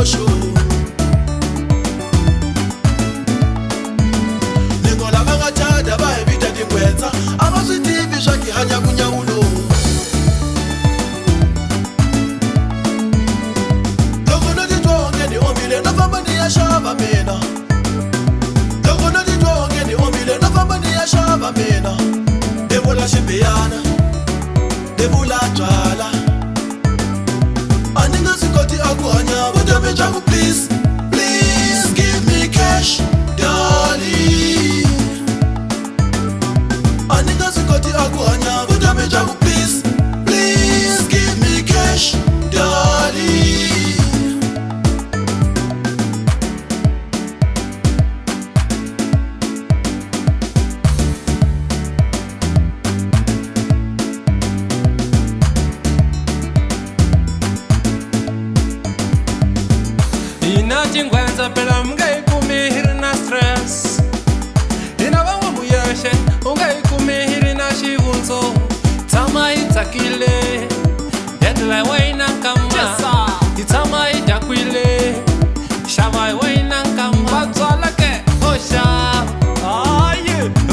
shosho Ningola vangathanda vayivita tingwetsa a va swi tivi swa ki hanya ku nyawulo Loko no titwa onge ni omile no famba ni ya xava mina Loko no titwa onge ni omile no famba ni ya xava mina Ni vula xibiyana ni vula byala a ni nga swi koti a ku hanya vutomi bya ku please please give me cash darling a ni nga swi koti a ku hanya vutomi bya ku please please give me cash darling Tingwenza phela mngayikumi hiri na stress Hina van'we muyexe ungayikumi hiri na xivundzo Tshama yi tsakile deadline wa yina nkama Yi tshama yi dakwile xava hi wa yina nkama Vatswala ke o xava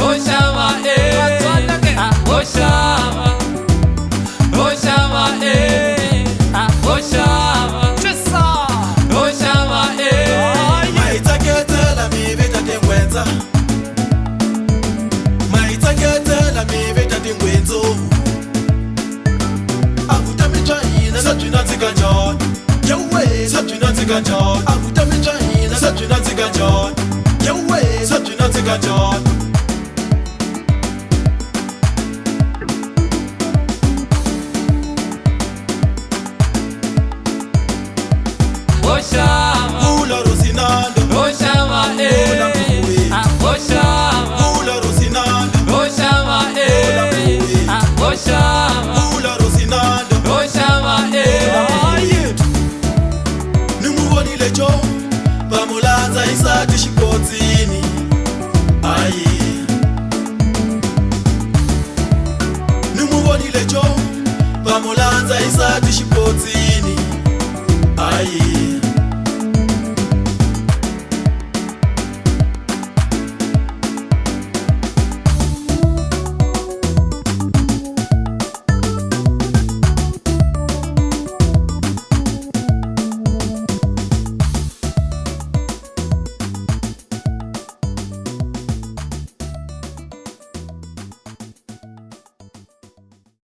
o xava Vatswala ke o xava o xava o xava Maitsaketela mi veta tingwenzo Avutami bya hina se byi nandzika njhani Yewe se byi nandzika njhani Avutami bya hina se byi nandzika njhani Yewe se byi nandzika njhani Vula Rosinando Oxava Oxava Vula Rosinando Oxava Oxava Vula Rosinando Oxava Ni mu vonile jo va mu landza yisati xikotsini ayi Ni mu vonile jo va mu landza yisati xikotsini ayi